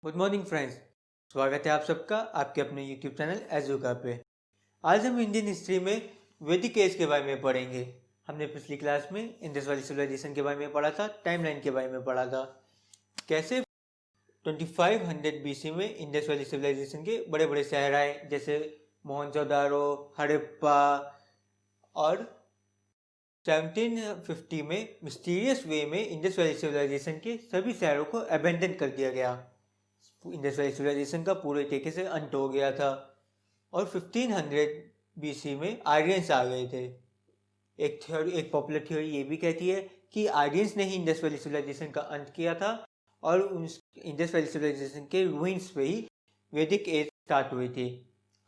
Good morning friends. स्वागत है आप सबका आपके अपने यूट्यूब चैनल एजुका पे। आज हम इंडियन हिस्ट्री में वैदिक एज के बारे में पढ़ेंगे। हमने पिछली क्लास में इंडस वैली सिविलाइजेशन के बारे में पढ़ा था, टाइमलाइन के बारे में पढ़ा था, कैसे 2500 बीसी में इंडस वैली सिविलाइजेशन के बड़े बड़े शहर आए, जैसे मोहनजोदारो, हड़प्पा, और 1750 में मिस्टीरियस वे में इंडस वैली सिविलाइजेशन के सभी शहरों को अबेंडन कर दिया गया। इंडस वैली सिविलाइजेशन का पूरे तरीके से अंत हो गया था और 1500 बीसी में आर्यंस आ गए थे। एक पॉपुलर थ्योरी ये भी कहती है कि आर्यंस ने ही इंडस वैली सिविलाइजेशन का अंत किया था और इंडस वैली सिविलाइजेशन के रूइंस पे ही वैदिक एज स्टार्ट हुई थी।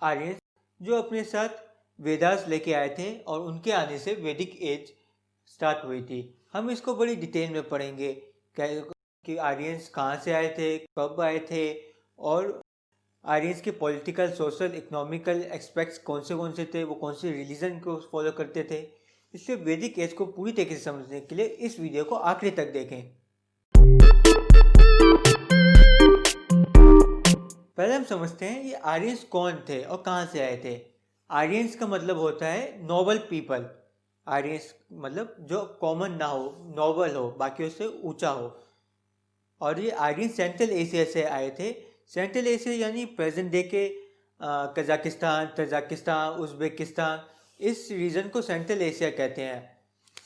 आर्यंस जो अपने साथ वेदास लेके आए थे और उनके आने से वैदिक एज स्टार्ट हुई थी। हम इसको बड़ी डिटेल में पढ़ेंगे कि आर्यंस कहाँ से आए थे, कब आए थे, और आर्यंस के पॉलिटिकल, सोशल, इकोनॉमिकल एस्पेक्ट्स कौन से थे, वो कौन से रिलीजन को फॉलो करते थे। इसलिए वैदिक एज को पूरी तरीके से समझने के लिए इस वीडियो को आखिरी तक देखें। पहले हम समझते हैं ये आर्यंस कौन थे और कहाँ से आए थे। आर्यंस का मतलब होता है नोबल पीपल। आर्यंस मतलब जो कॉमन ना हो, नोबल हो, बाकियों से ऊंचा हो। और ये आर्यन सेंट्रल एशिया से आए थे। सेंट्रल एशिया यानी प्रेजेंट डे के कजाकिस्तान, तजाकिस्तान, उज़्बेकिस्तान, इस रीजन को सेंट्रल एशिया कहते हैं।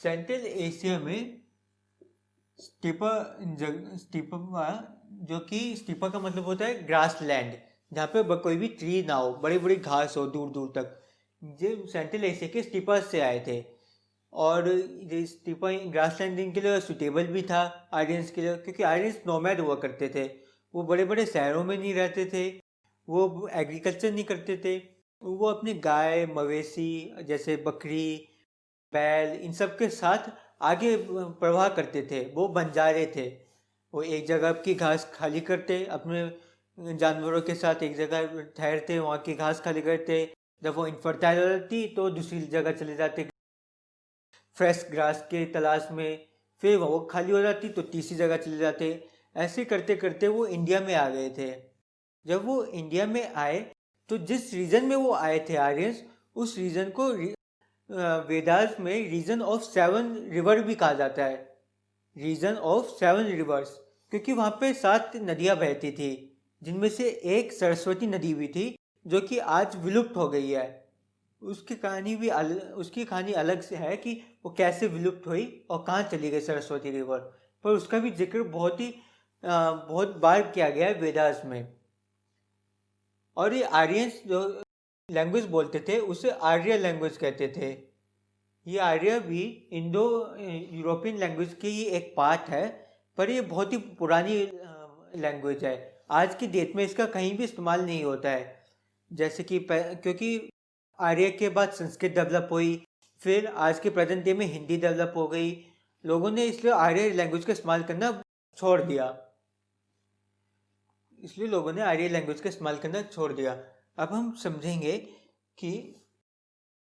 सेंट्रल एशिया में स्टीपा स्टीपा, जो कि स्टीपा का मतलब होता है ग्रास लैंड, जहाँ पे कोई भी ट्री ना हो, बड़ी बड़ी घास हो दूर दूर तक। ये सेंट्रल एशिया के स्टीपा से आए थे और ये स्टीपा ग्रास लैंडिंग के लिए सुटेबल भी था आर्यंस के लिए, क्योंकि आर्यंस नोमैड हुआ करते थे। वो बड़े बड़े शहरों में नहीं रहते थे, वो एग्रीकल्चर नहीं करते थे, वो अपने गाय, मवेशी जैसे बकरी, बैल, इन सब के साथ आगे प्रवाह करते थे। वो बंजारे थे। वो एक जगह की घास खाली करते, अपने जानवरों के साथ एक जगह ठहरते, वहाँ की घास खाली करते। जब वो इनफर्टाइल हो जाती तो दूसरी जगह चले जाते फ्रेश ग्रास के तलाश में। फिर वो खाली हो जाती तो तीसरी जगह चले जाते। ऐसे करते करते वो इंडिया में आ गए थे। जब वो इंडिया में आए तो जिस रीजन में वो आए थे आर्यंस, उस रीजन को वेदास में रीजन ऑफ 7 रिवर भी कहा जाता है। रीजन ऑफ 7 रिवर्स, क्योंकि वहाँ पे 7 नदियाँ बहती थी, जिनमें से एक सरस्वती नदी भी थी, जो कि आज विलुप्त हो गई है। उसकी कहानी अलग से है कि वो कैसे विलुप्त हुई और कहाँ चली गई सरस्वती रिवर, पर उसका भी जिक्र बहुत बार किया गया है वेदास में। और ये आर्यंस जो लैंग्वेज बोलते थे उसे आर्य लैंग्वेज कहते थे। ये आर्य भी इंडो यूरोपियन लैंग्वेज की ही एक पार्ट है, पर ये बहुत ही पुरानी लैंग्वेज है। आज की डेट में इसका कहीं भी इस्तेमाल नहीं होता है। जैसे कि क्योंकि आर्य के बाद संस्कृत डेवलप हुई, फिर आज के प्रेजेंट डे में हिंदी डेवलप हो गई। लोगों ने इसलिए आर्य लैंग्वेज का इस्तेमाल करना छोड़ दिया। अब हम समझेंगे कि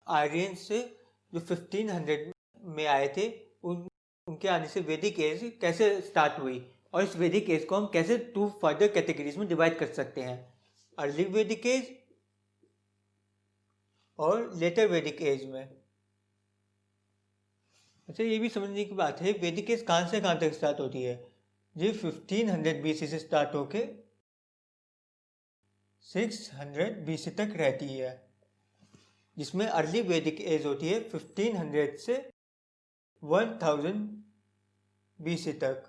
आर्यन से जो 1500 में आए थे, उनके आने से वैदिक एज कैसे स्टार्ट हुई, और इस वैदिक एज को हम कैसे 2 फर्दर कैटेगरीज में डिवाइड कर सकते हैं, अर्ली वैदिक एज और लेटर वैदिक एज में। अच्छा, ये भी समझने की बात है, वैदिक एज कहाँ से कहाँ तक स्टार्ट होती है। ये 1500 बीसी से स्टार्ट होके 600 बीसी तक रहती है, जिसमें अर्ली वैदिक एज होती है 1500 से 1000 बीसी तक,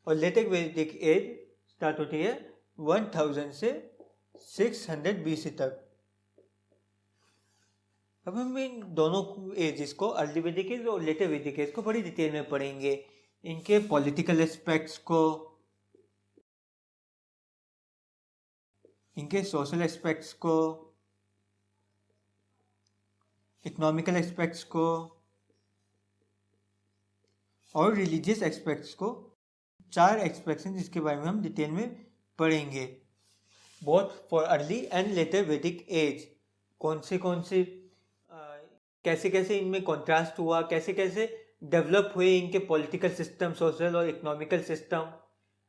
और लेटेक वैदिक एज स्टार्ट होती है 1000 से 600 बीसी तक। अब हम इन दोनों एजेस को, अर्ली वैदिक एज और लेटर वैदिक एज को, बड़ी डिटेल में पढ़ेंगे। इनके पॉलिटिकल एस्पेक्ट्स को, इनके सोशल एस्पेक्ट्स को, इकोनॉमिकल एस्पेक्ट्स को और रिलीजियस एस्पेक्ट्स को। 4 एस्पेक्ट्स हैं जिसके बारे में हम डिटेल में पढ़ेंगे, both for early and later वैदिक एज। कौन से कैसे कैसे इनमें कॉन्ट्रास्ट हुआ, कैसे कैसे डेवलप हुए इनके पॉलिटिकल सिस्टम, सोशल और इकोनॉमिकल सिस्टम,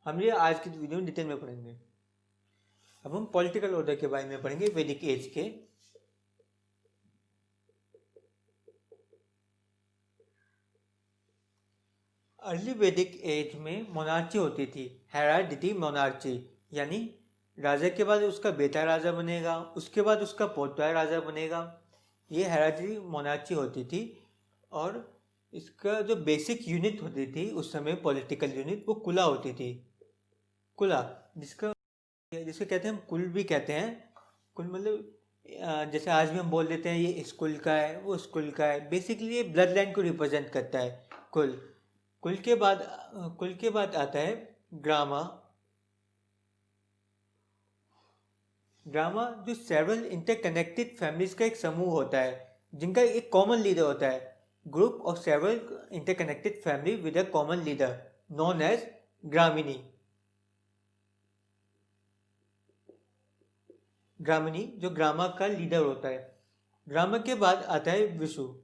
हम ये आज की वीडियो में डिटेल में पढ़ेंगे। अब हम पॉलिटिकल ऑर्डर के बारे में पढ़ेंगे वैदिक एज के। अर्ली वैदिक एज में मोनार्ची होती थी, हेराडिटी मोनार्ची, यानी राजा के बाद उसका बेटा राजा बनेगा, उसके बाद उसका पोता राजा बनेगा। ये हेराडिटी मोनार्ची होती थी। और इसका जो बेसिक यूनिट होती थी उस समय पॉलिटिकल यूनिट, वो कुला होती थी। कुला, जिसको कहते हैं हम कुल भी कहते हैं। कुल मतलब जैसे आज भी हम बोल देते हैं ये स्कूल का है, वो स्कूल का है। बेसिकली ये ब्लड लाइन को रिप्रेजेंट करता है कुल। कुल के बाद आता है ग्रामा। ड्रामा जो सेवरल इंटरकनेक्टेड फैमिलीज का एक समूह होता है जिनका एक कॉमन लीडर होता है। Group of several interconnected family with a common leader known as gramani. Gramani जो ग्रामा का लीडर होता है। ग्रामा के बाद आता है विशु।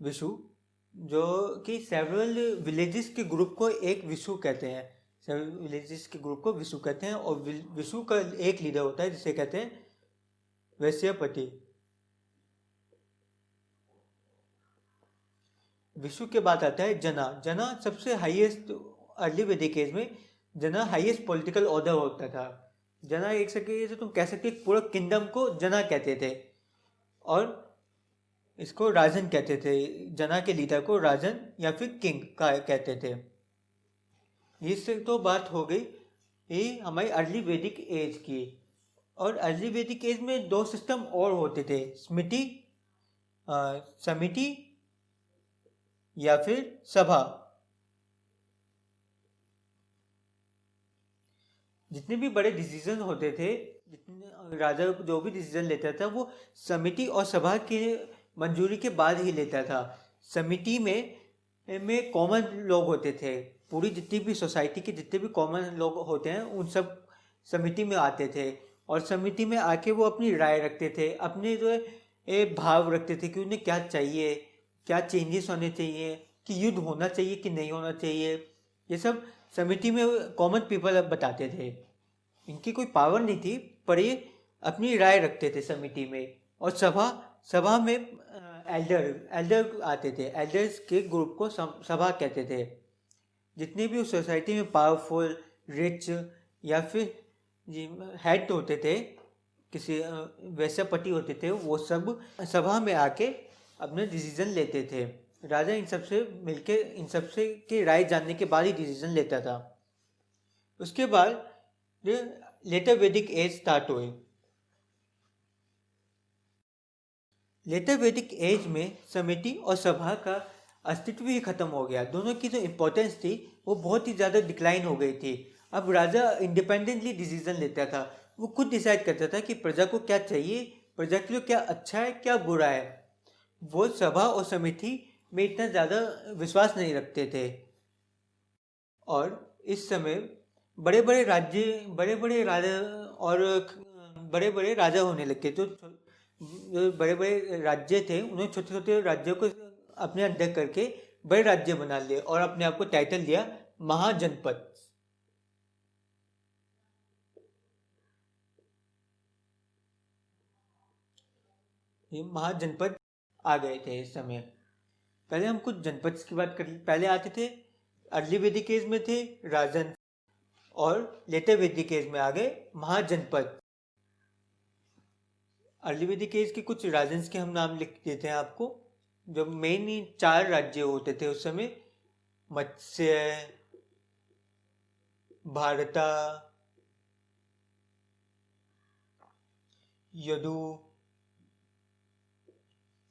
विशु जो कि सेवरल विलेजेस के ग्रुप को एक विशु कहते हैं। सेवरल विलेजेस के ग्रुप को विशु कहते हैं। और विशु का एक लीडर होता है जिसे कहते हैं वैश्यपति। विशु के बाद आता है जना। जना सबसे हाईएस्ट, अर्ली वैदिक एज में जना हाईएस्ट पॉलिटिकल ऑर्डर होता था। जना एक सके तो तुम कह सकते पूरा किंगडम को जना कहते थे और इसको राजन कहते थे। जना के लीडर को राजन या फिर किंग का कहते थे। इससे तो बात हो गई ये हमारी अर्ली वैदिक एज की। और अर्ली वैदिक एज में दो सिस्टम और होते थे, स्मिति, समिति या फिर सभा। जितने भी बड़े डिसीजन होते थे, जितने राजा जो भी डिसीजन लेता था वो समिति और सभा के मंजूरी के बाद ही लेता था। समिति में कॉमन लोग होते थे। पूरी जितनी भी सोसाइटी के जितने भी कॉमन लोग होते हैं उन सब समिति में आते थे। और समिति में आके वो अपनी राय रखते थे, अपने जो है भाव रखते थे कि उन्हें क्या चाहिए, क्या चेंजेस होने चाहिए, कि युद्ध होना चाहिए कि नहीं होना चाहिए। ये सब समिति में कॉमन पीपल बताते थे। इनकी कोई पावर नहीं थी पर ये अपनी राय रखते थे समिति में। और सभा में एल्डर आते थे। एल्डर्स के ग्रुप को सभा कहते थे। जितने भी उस सोसाइटी में पावरफुल, रिच या फिर हेड होते थे, किसी वैश्यपति होते थे, वो सब सभा में आके अपने डिसीजन लेते थे। राजा इन सबसे मिलके इन सबसे की राय जानने के बाद ही डिसीजन लेता था। उसके बाद लेटर वैदिक एज स्टार्ट हुई। लेटर वैदिक एज में समिति और सभा का अस्तित्व ही खत्म हो गया। दोनों की जो इम्पोर्टेंस थी वो बहुत ही ज़्यादा डिक्लाइन हो गई थी। अब राजा इंडिपेंडेंटली डिसीजन लेता था। वो खुद डिसाइड करता था कि प्रजा को क्या चाहिए, प्रजा के लिए क्या अच्छा है, क्या बुरा है। वो सभा और समिति में इतना ज़्यादा विश्वास नहीं रखते थे। और इस समय बड़े बड़े राजा होने लगे। जो बड़े बड़े राज्य थे उन्होंने छोटे छोटे राज्यों को अपने अंडर करके बड़े राज्य बना लिए और अपने आप को टाइटल दिया महाजनपद। ये महाजनपद आ गए थे इस समय। पहले हम कुछ जनपद की बात कर, पहले आते थे अर्ली वैदिक एज में थे राजन और लेटर वैदिक एज में आ गए महाजनपद। अर्ली वैदिक एज के कुछ राजन्स के हम नाम लिख देते हैं आपको। जो मेन 4 राज्य होते थे उस समय, मत्स्य, भारता, यदु,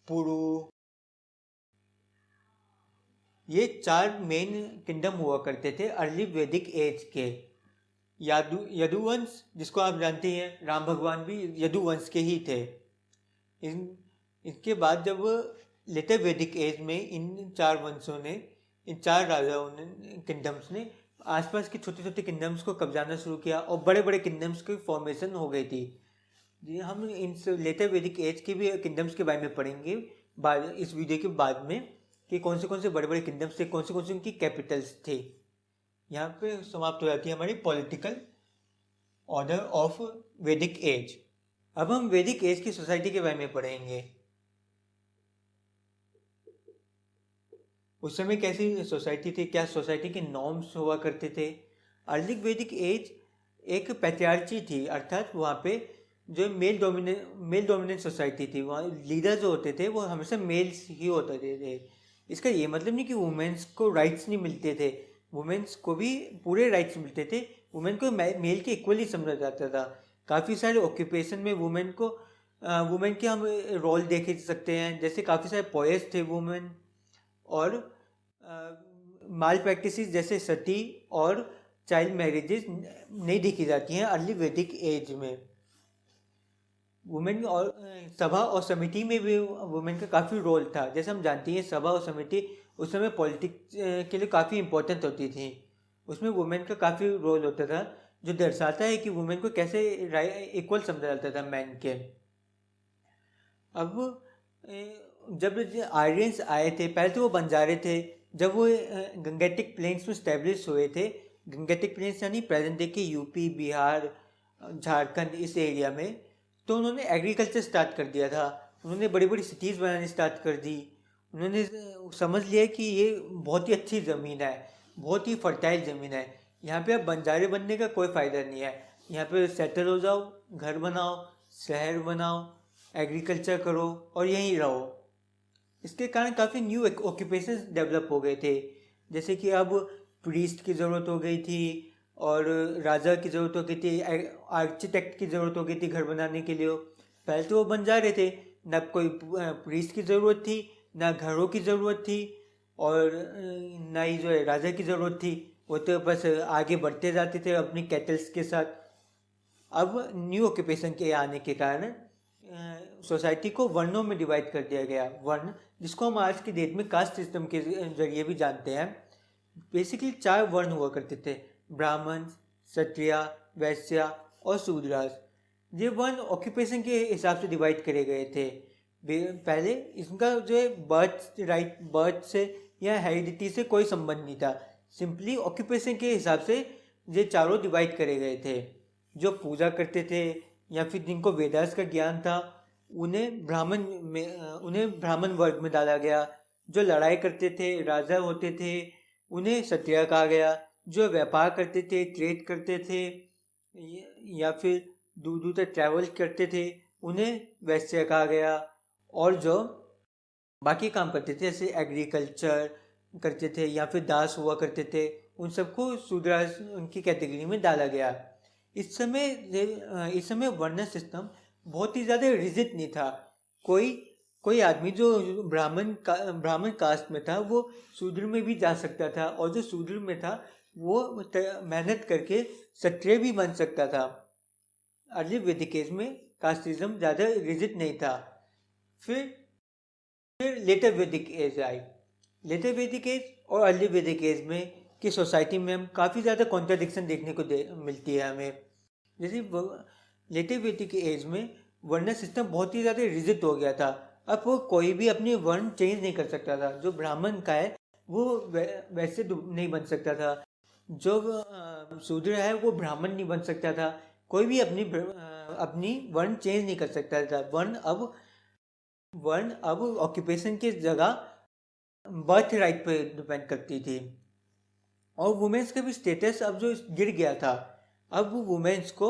पुरु, ये 4 मेन किंगडम हुआ करते थे अर्ली वैदिक एज के। यदुवंश जिसको आप जानते हैं, राम भगवान भी यदुवंश के ही थे। इसके बाद जब लेटर वैदिक एज में इन 4 वंशों ने, इन 4 राजाओं ने, किंगडम्स ने आसपास के छोटे छोटे किंगडम्स को कब्जाना शुरू किया और बड़े बड़े किंगडम्स की फॉर्मेशन हो गई थी। जी, हम इन लेटर वैदिक एज के भी किंगडम्स के बारे में पढ़ेंगे बाद इस वीडियो के बाद में, कि कौन से बड़े बड़े किंगडम्स थे, कौन से उनकी कैपिटल्स थे। यहाँ पे समाप्त हो जाती है हमारी पॉलिटिकल ऑर्डर ऑफ वैदिक एज। अब हम वैदिक एज की सोसाइटी के बारे में पढ़ेंगे। उस समय कैसी सोसाइटी थी, क्या सोसाइटी के नॉर्म्स हुआ करते थे। अर्ली वैदिक एज एक पैट्रियार्ची थी, अर्थात वहाँ पे जो मेल डोमिनेंट सोसाइटी थी, वहाँ लीडर जो होते थे वो हमेशा मेल्स ही होते थे। इसका ये मतलब नहीं कि वुमेन्स को राइट्स नहीं मिलते थे, वुमेन्स को भी पूरे राइट्स मिलते थे। वुमेन को मेल के इक्वली समझा जाता था। काफ़ी सारे ऑक्यूपेशन में वुमेन के हम रोल देख सकते हैं, जैसे काफ़ी सारे पोएट्स थे वुमेन, और माल प्रैक्टिसेस जैसे सती और चाइल्ड मैरिजेस नहीं देखी जाती हैं अर्ली वैदिक एज में। वुमेन और सभा और समिति में भी वुमेन का काफ़ी रोल था। जैसे हम जानते हैं सभा और समिति उस समय पॉलिटिक्स के लिए काफ़ी इम्पोर्टेंट होती थी। उसमें वुमेन का काफ़ी रोल होता था, जो दर्शाता है कि वुमेन को कैसे इक्वल समझा जाता था मैन के। अब जब आर्यंस आए थे, पहले तो वो बंजारे थे। जब वो गंगेटिक प्लेन्स में स्टैब्लिश हुए थे, गंगेटिक प्लेन्स यानी प्रेजेंट डे के यूपी, बिहार, झारखंड, इस एरिया में, तो उन्होंने एग्रीकल्चर स्टार्ट कर दिया था। उन्होंने बड़ी बड़ी सिटीज़ बनानी स्टार्ट कर दी। उन्होंने समझ लिया कि ये बहुत ही अच्छी ज़मीन है, बहुत ही फर्टाइल ज़मीन है, यहाँ पे अब बंजारे बनने का कोई फ़ायदा नहीं है। यहाँ पे सेटल हो जाओ, घर बनाओ, शहर बनाओ, एग्रीकल्चर करो और यहीं रहो। इसके कारण काफ़ी न्यू ऑक्यूपेशंस डेवलप हो गए थे। जैसे कि अब प्रीस्ट की ज़रूरत हो गई थी, और राजा की ज़रूरत हो गई थी, आर्किटेक्ट की ज़रूरत हो गई थी घर बनाने के लिए। पहले तो वो बन जा रहे थे, ना कोई प्रीस्ट की ज़रूरत थी, ना घरों की ज़रूरत थी, और ना ही जो है राजा की ज़रूरत थी। वो तो बस आगे बढ़ते जाते थे अपनी कैटल्स के साथ। अब न्यू ऑक्यूपेशन के आने के कारण सोसाइटी को वर्णों में डिवाइड कर दिया गया। वर्ण, जिसको हम आज की डेट में कास्ट सिस्टम के जरिए भी जानते हैं। बेसिकली 4 वर्ण हुआ करते थे: ब्राह्मण, क्षत्रिय, वैश्य और शूद्रास। ये वर्ण ऑक्यूपेशन के हिसाब से डिवाइड करे गए थे। पहले इसका जो है बर्थ से या हेरिडिटी से कोई संबंध नहीं था। सिंपली ऑक्यूपेशन के हिसाब से ये चारों डिवाइड करे गए थे। जो पूजा करते थे या फिर जिनको वेदास का ज्ञान था, उन्हें ब्राह्मण वर्ग में डाला गया। जो लड़ाई करते थे, राजा होते थे, उन्हें क्षत्रिय कहा गया। जो व्यापार करते थे, ट्रेड करते थे, या फिर दूर दूर तक ट्रैवल करते थे, उन्हें वैश्य कहा गया। और जो बाकी काम करते थे, जैसे एग्रीकल्चर करते थे या फिर दास हुआ करते थे, उन सबको शूद्र उनकी कैटेगरी में डाला गया। इस समय वर्ण सिस्टम बहुत ही ज़्यादा रिजिड नहीं था। कोई कोई आदमी जो ब्राह्मण कास्ट में था, वो शूद्र में भी जा सकता था, और जो शूद्र में था वो मेहनत करके क्षत्रिय भी बन सकता था। अर्ली वैदिक एज में कास्टिज्म ज़्यादा रिजिड नहीं था। फिर लेटर वैदिक एज आई। लेटर वैदिक एज और अर्ली वैदिक एज में की सोसाइटी में हम काफ़ी ज़्यादा कॉन्ट्राडिक्शन देखने को मिलती है हमें। जैसे लेटर वैदिक एज में वर्ण सिस्टम बहुत ही ज़्यादा रिजिड हो गया था। अब वो कोई भी अपनी वर्ण चेंज नहीं कर सकता था। जो ब्राह्मण का है वो वैसे नहीं बन सकता था। जो शूद्र है वो ब्राह्मण नहीं बन सकता था। कोई भी अपनी वर्ण चेंज नहीं कर सकता था। वर्ण अब ऑक्यूपेशन की जगह बर्थ राइट पे डिपेंड करती थी। और वुमेन्स का भी स्टेटस अब जो गिर गया था। अब वुमेन्स को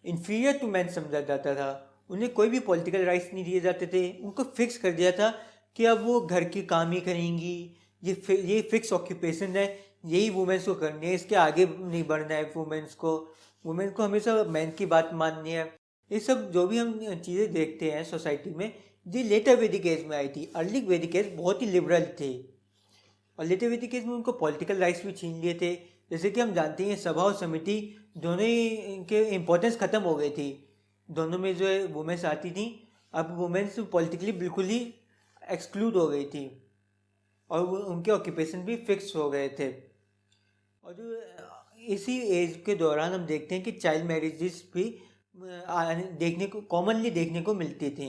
इन्फीरियर टू मैन समझा जाता था। उन्हें कोई भी पॉलिटिकल राइट्स नहीं दिए जाते थे। उनको फिक्स कर दिया था कि अब वो घर की काम ही करेंगी। ये फिक्स ऑक्यूपेशन है, यही वुमेन्स को करनी है, इसके आगे नहीं बढ़ना है। वुमेन्स को हमेशा मैन की बात माननी है। ये सब जो भी हम चीज़ें देखते हैं सोसाइटी में, ये लेटर वैदिक एज में आई थी। अर्ली वैदिक एज बहुत ही लिबरल थे, और लेटर वैदिक एज में उनको पॉलिटिकल राइट्स भी छीन लिए थे। जैसे कि हम जानते हैं सभा और समिति दोनों ही के इम्पोर्टेंस ख़त्म हो गई थी। दोनों में जो है वुमेन्स आती थी। अब वुमेन्स पॉलिटिकली बिल्कुल ही एक्सक्लूड हो गई थी, और उनके ऑक्यूपेशन भी फिक्स हो गए थे। और जो इसी एज के दौरान हम देखते हैं कि चाइल्ड मैरिजेस भी देखने को कॉमनली देखने को मिलती थी।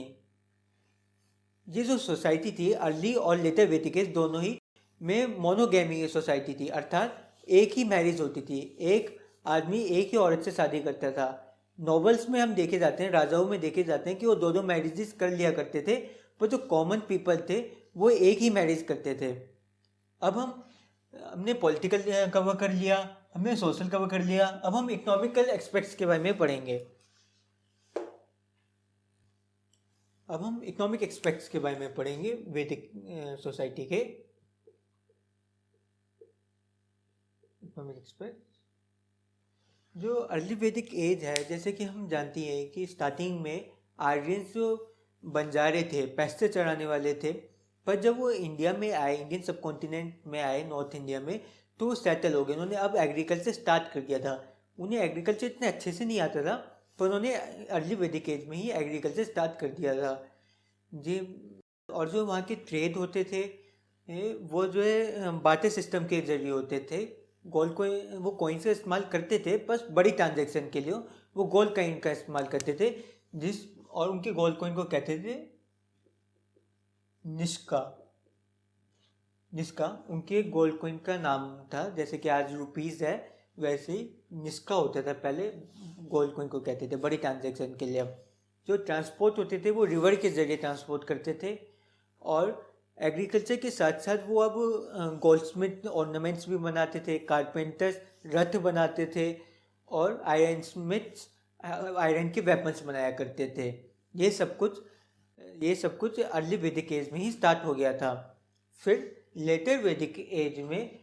ये जो सोसाइटी थी अर्ली और लेटर वैदिक एज दोनों ही में मोनोगेमी की सोसाइटी थी, अर्थात एक ही मैरिज होती थी, एक आदमी एक ही औरत से शादी करता था। नॉवेल्स में हम देखे जाते हैं, राजाओं में देखे जाते हैं कि वो दो दो मैरिजेस कर लिया करते थे, पर जो कॉमन पीपल थे वो एक ही मैरिज करते थे। अब हमने पॉलिटिकल कवर कर लिया, हमने सोशल कवर कर लिया, अब हम इकोनॉमिकल एस्पेक्ट्स के बारे में पढ़ेंगे। अब हम इकोनॉमिक एस्पेक्ट्स के बारे में पढ़ेंगे वैदिक सोसाइटी के। इकोनॉमिक एस्पेक्ट्स जो अर्ली वैदिक एज है, जैसे कि हम जानते हैं कि स्टार्टिंग में आर्यंस जो बंजारे थे, पैसे चढ़ाने वाले थे, पर जब वो इंडिया में आए, इंडियन सब कॉन्टिनेंट में आए, नॉर्थ इंडिया में, तो वो सेटल हो गए। उन्होंने अब एग्रीकल्चर स्टार्ट कर दिया था। उन्हें एग्रीकल्चर इतने अच्छे से नहीं आता था, पर उन्होंने अर्ली वैदिक एज में ही एग्रीकल्चर स्टार्ट कर दिया था जी। और जो वहाँ के ट्रेड होते थे वो जो है बाटे सिस्टम के जरिए होते थे। गोल्ड कोइन, वो कॉइन्स का इस्तेमाल करते थे बस बड़ी ट्रांजैक्शन के लिए, वो गोल्ड कॉइन का इस्तेमाल करते थे, और उनके गोल्ड कॉइन को कहते थे निष्का। निष्का उनके गोल्ड कॉइन का नाम था, जैसे कि आज रुपीज़ है वैसे ही निष्का होता था पहले, गोल्ड कॉइन को कहते थे बड़ी ट्रांजैक्शन के लिए। अब जो ट्रांसपोर्ट होते थे वो रिवर के जरिए ट्रांसपोर्ट करते थे। और एग्रीकल्चर के साथ साथ वो अब गोल्डस्मिथ ऑर्नामेंट्स भी बनाते थे, कारपेंटर्स रथ बनाते थे, और आयरन स्मिथ्स आयरन के वेपन्स बनाया करते थे। ये सब कुछ अर्ली वैदिक एज में ही स्टार्ट हो गया था। फिर लेटर वैदिक एज में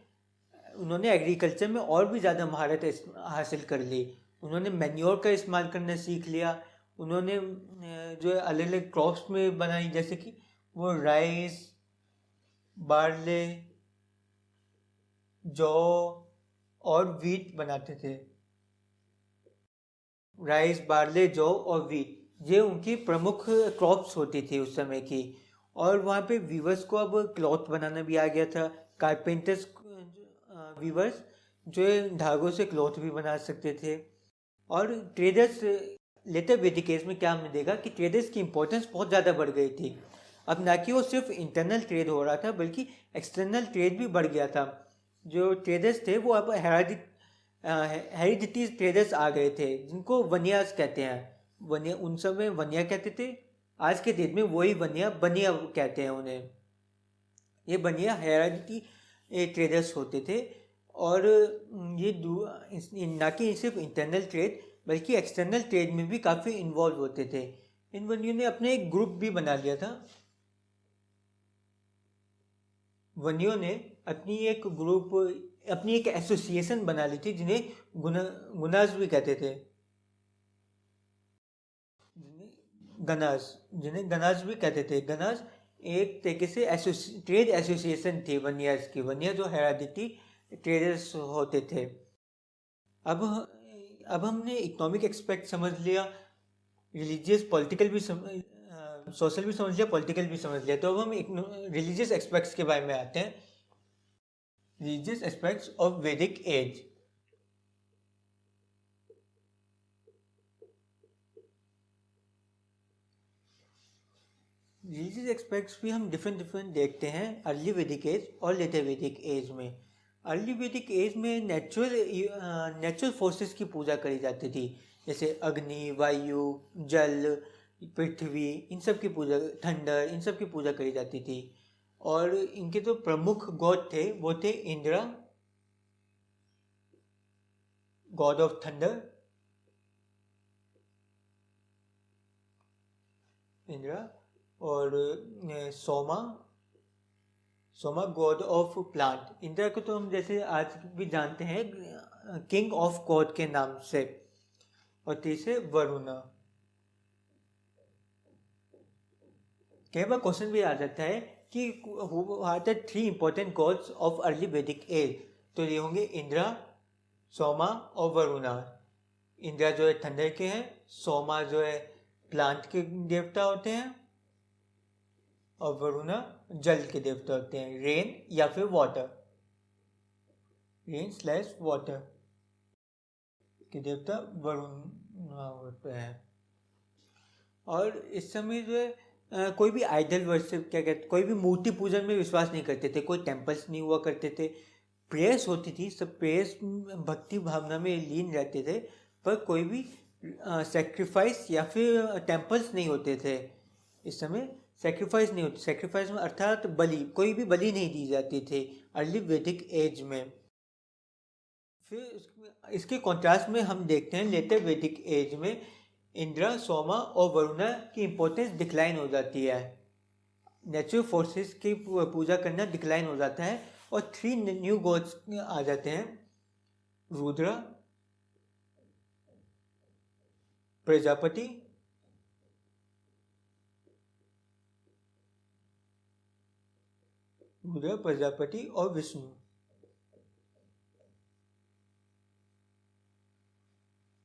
उन्होंने एग्रीकल्चर में और भी ज़्यादा महारत हासिल कर ली। उन्होंने मैन्योर का इस्तेमाल करना सीख लिया। उन्होंने जो अलग अलग क्रॉप्स में बनाई, जैसे कि वो राइस, बार्ले, जौ और वीट बनाते थे। राइस, बार्ले, जौ और वीट, ये उनकी प्रमुख क्रॉप्स होती थी उस समय की। और वहाँ पे वीवर्स को अब क्लॉथ बनाना भी आ गया था। कारपेंटर्स वीवर्स जो धागों से क्लॉथ भी बना सकते थे। और ट्रेडर्स, लेटर वैदिक एज में क्या हमने देखा कि ट्रेडर्स की इंपॉर्टेंस बहुत ज़्यादा बढ़ गई थी। अब ना कि वो सिर्फ इंटरनल ट्रेड हो रहा था, बल्कि एक्सटर्नल ट्रेड भी बढ़ गया था। जो ट्रेडर्स थे वो अब हेरिडिटी ट्रेडर्स आ गए थे, जिनको वनियास कहते हैं। वनिया, उन समय वनिया कहते थे, आज के डेट में वही बनिया कहते हैं उन्हें। ये बनिया हेरिडिटी ट्रेडर्स होते थे। और ये ना कि सिर्फ इंटरनल ट्रेड बल्कि एक्सटर्नल ट्रेड में भी काफ़ी इन्वॉल्व होते थे। इन वनियों ने अपने एक ग्रुप भी बना लिया था। वनियों ने अपनी एक एसोसिएशन बना ली थी, जिन्हें गुनाज भी कहते थे। जिन्हें गनाज भी कहते थे। गनाज एक तरीके से ट्रेड एसोसिएशन थी वनियाज की। वनिया जो हेरिडिटी ट्रेडर्स होते थे। अब हमने इकोनॉमिक एस्पेक्ट समझ लिया, रिलीजियस पॉलिटिकल भी सोशल भी समझ लिया, पॉलिटिकल भी समझ लिया। तो अब हम रिलीजियस एस्पेक्ट्स के बारे में आते हैं। रिलीजियस एस्पेक्ट्स ऑफ वैदिक एज। रिलीजियस एस्पेक्ट्स भी हम डिफरेंट देखते हैं अर्ली वैदिक एज और लेटर वैदिक एज में। अर्ली वैदिक एज में नेचुरल फोर्सेस की पूजा करी जाती थी, जैसे अग्नि, वायु, जल, पृथ्वी, इन सब की पूजा, थंडर, इन सब की पूजा करी जाती थी। और इनके जो प्रमुख गॉड थे वो थे Indra, god of thunder, Indra, और Soma god of plant. Indra को तो हम जैसे आज भी जानते हैं किंग ऑफ गॉड के नाम से। और तीसरे वरुणा। कई बार क्वेश्चन भी आ जाता है कि who are the 3 important gods of early Vedic age. तो ये होंगे इंद्र, सोमा और वरुणा। इंद्र जो है थंडर के हैं, सोमा जो है प्लांट के देवता होते हैं, और वरुणा जल के देवता होते हैं, रेन या फिर वाटर, रेन/वाटर के देवता हाँ वो तो है। और इस समय जो है कोई भी आइडल वर्शिप क्या कहते, कोई भी मूर्ति पूजन में विश्वास नहीं करते थे, कोई टेम्पल्स नहीं हुआ करते थे। प्रेयर्स होती थी, सब प्रेयर्स भक्ति भावना में लीन रहते थे, पर कोई भी सेक्रीफाइस या फिर टेम्पल्स नहीं होते थे इस समय। सेक्रीफाइस नहीं होती, सेक्रीफाइस में अर्थात बलि, कोई भी बलि नहीं दी जाती थी अर्ली वैदिक एज में। फिर इसके कॉन्ट्रास्ट में हम देखते हैं लेटर वैदिक एज में इंद्र, सोमा और वरुणा की इम्पोर्टेंस डिक्लाइन हो जाती है। नेचुरल फोर्सेस की पूजा करना डिक्लाइन हो जाता है और 3 न्यू गॉड्स आ जाते हैं, रुद्र, प्रजापति और विष्णु।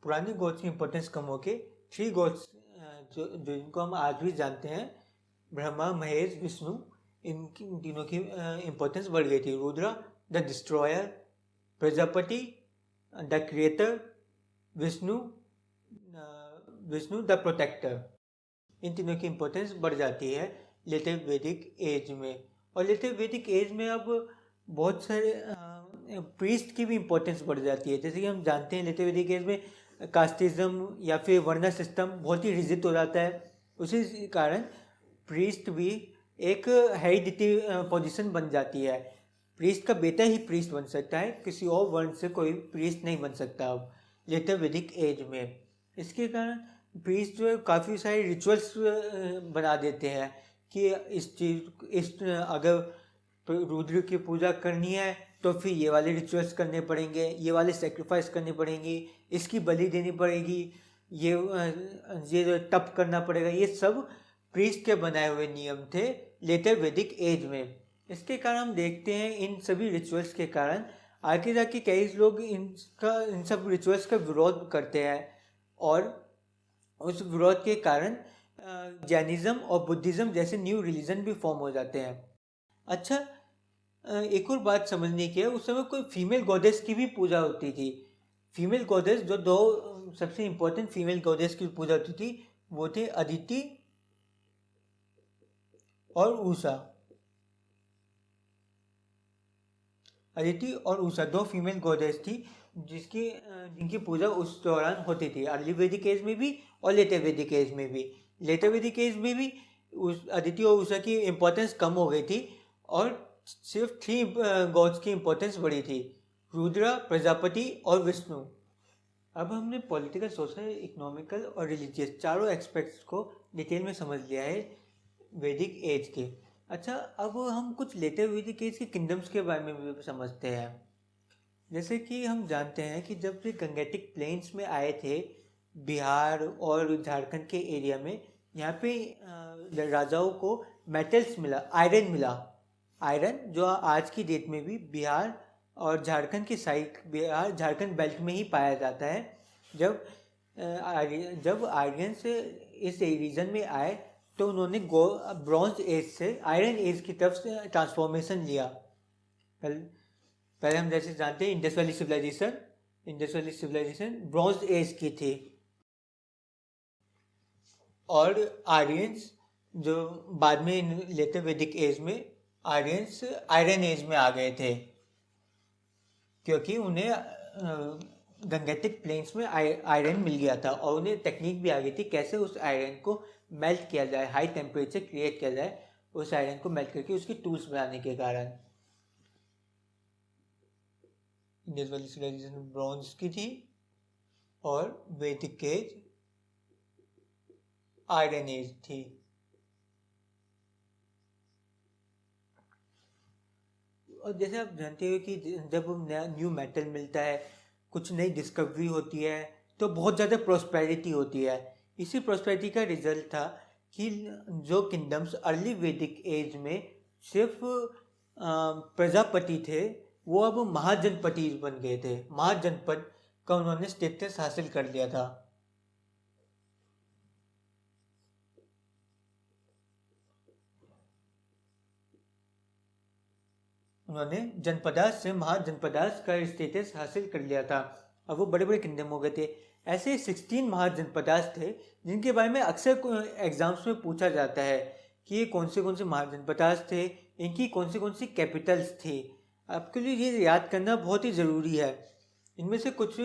पुराने गॉड्स की इंपॉर्टेंस कम होके 3 गॉड्स जो जिनको हम आज भी जानते हैं, ब्रह्मा, महेश, विष्णु, इन तीनों की इंपॉर्टेंस बढ़ गई थी। Rudra the destroyer, Prajapati the creator, Vishnu the protector. इन तीनों की इंपॉर्टेंस बढ़ जाती है लेटर वैदिक एज में। और लेटर वैदिक एज में अब बहुत सारे प्रीस्ट की भी इंपॉर्टेंस बढ़ जाती है। जैसे कि हम जानते हैं लेटर वैदिक एज में कास्टिज्म या फिर वर्ण सिस्टम बहुत ही रिजिड हो जाता है। उसी कारण प्रीस्ट भी एक हेरिडिटी पोजीशन बन जाती है। प्रीस्ट का बेटा ही प्रीस्ट बन सकता है, किसी और वर्ण से कोई प्रीस्ट नहीं बन सकता अब लेटर वैदिक एज में। इसके कारण प्रीस्ट जो है काफ़ी सारे रिचुअल्स बना देते हैं कि अगर रुद्र की पूजा करनी है तो फिर ये वाले रिचुअल्स करने पड़ेंगे, ये वाले सेक्रीफाइस करनी पड़ेंगी, इसकी बलि देनी पड़ेगी, ये जो तप करना पड़ेगा। ये सब प्रीस्ट के बनाए हुए नियम थे लेटर वैदिक एज में। इसके कारण हम देखते हैं इन सभी रिचुअल्स के कारण आगे जाके कई लोग इन सब रिचुअल्स का विरोध करते हैं और उस विरोध के कारण जैनिज्म और बुद्धिज्म जैसे न्यू रिलीजन भी फॉर्म हो जाते हैं। अच्छा, एक और बात समझने की है, उस समय कोई फीमेल गॉडेस की भी पूजा होती थी। फीमेल गॉडेस जो दो सबसे इंपॉर्टेंट फीमेल गॉडेस की पूजा होती थी वो थे अदिति और उषा। अदिति और उषा दो फीमेल गॉडेस थी जिनकी पूजा उस दौरान होती थी, अर्ली वैदिक एज में भी और लेटर वैदिक एज में भी। लेटर वैदिक एज में भी उस अदिति और उषा की इम्पोर्टेंस कम हो गई थी और सिर्फ 3 गॉड्स की इम्पोर्टेंस बढ़ी थी, रुद्र, प्रजापति और विष्णु। अब हमने पॉलिटिकल, सोशल, इकोनॉमिकल और रिलीजियस चारों एस्पेक्ट्स को डिटेल में समझ लिया है वैदिक एज के। अच्छा, अब हम कुछ लेटर वैदिक एज के किंगडम्स के बारे में भी समझते हैं। जैसे कि हम जानते हैं कि जब ये गंगेटिक प्लेन्स में आए थे बिहार और झारखंड के एरिया में, यहाँ पे राजाओं को मेटल्स मिला, आयरन मिला। आयरन जो आज की डेट में भी बिहार और झारखंड के साइड, बिहार झारखंड बेल्ट में ही पाया जाता है। जब आर्यंस इस रीजन में आए तो उन्होंने ब्रॉन्ज एज से आयरन एज की तरफ से ट्रांसफॉर्मेशन लिया। पहले हम जैसे जानते हैं Indus valley civilisation bronze age की थी और आर्यंस जो बाद में लेटर वैदिक एज में आर्यंस आयरन एज में आ गए थे, क्योंकि उन्हें गंगेटिक प्लेन्स में आयरन मिल गया था और उन्हें टेक्निक भी आ गई थी कैसे उस आयरन को मेल्ट किया जाए, हाई टेम्परेचर क्रिएट किया जाए उस आयरन को मेल्ट करके उसकी टूल्स बनाने के कारण। इंडस वैली सिविलाइजेशन ब्रॉन्ज की थी और वैदिक एज आयरन एज थी। और जैसे आप जानते हो कि जब नया न्यू मेटल मिलता है, कुछ नई डिस्कवरी होती है तो बहुत ज़्यादा प्रोस्पेरिटी होती है। इसी प्रोस्पेरिटी का रिजल्ट था कि जो किंगडम्स अर्ली वैदिक एज में सिर्फ प्रजापति थे वो अब महाजनपति बन गए थे। महाजनपद का उन्होंने स्टेटस हासिल कर लिया था। उन्होंने जनपदास से महाजनपदास का स्टेटस हासिल कर लिया था। अब वो बड़े बड़े किंगडम हो गए थे। ऐसे 16 महाजनपदास थे जिनके बारे में अक्सर एग्जाम्स में पूछा जाता है कि ये कौन से महाजनपदास थे, इनकी कौन सी कैपिटल्स थी। आपके लिए ये याद करना बहुत ही ज़रूरी है। इनमें से कुछ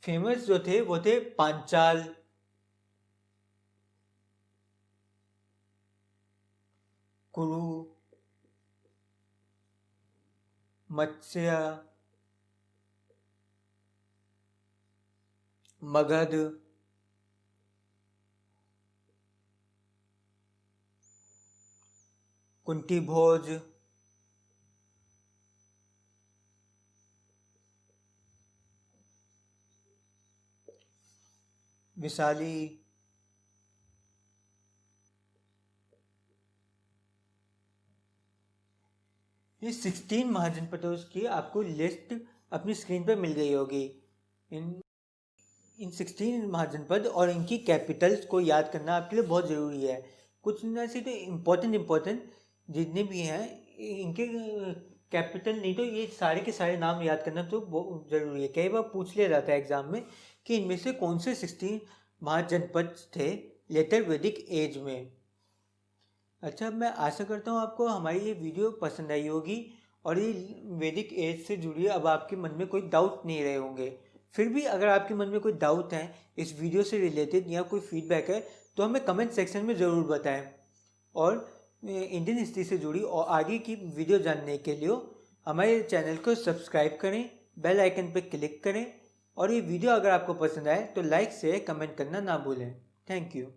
फेमस जो थे वो थे पांचाल, कुरु, मत्स्य, मगध, कुंती भोज, विशाली, ये 16 महाजनपदों की आपको लिस्ट अपनी स्क्रीन पर मिल गई होगी। इन 16 महाजनपद और इनकी कैपिटल्स को याद करना आपके लिए बहुत ज़रूरी है। कुछ न से तो इम्पोर्टेंट जितने भी हैं इनके कैपिटल नहीं तो ये सारे के सारे नाम याद करना तो बहुत ज़रूरी है। कई बार पूछ लिया जाता है एग्जाम में कि इनमें से कौन से 16 महाजनपद थे लेटर वैदिक एज में। अच्छा, मैं आशा करता हूँ आपको हमारी ये वीडियो पसंद आई होगी और ये वैदिक एज से जुड़ी अब आपके मन में कोई डाउट नहीं रहे होंगे। फिर भी अगर आपके मन में कोई डाउट है इस वीडियो से रिलेटेड या कोई फीडबैक है तो हमें कमेंट सेक्शन में ज़रूर बताएं। और इंडियन हिस्ट्री से जुड़ी और आगे की वीडियो जानने के लिए हमारे चैनल को सब्सक्राइब करें, बेल आइकन पर क्लिक करें और ये वीडियो अगर आपको पसंद आए तो लाइक शेयर कमेंट करना ना भूलें। Thank you.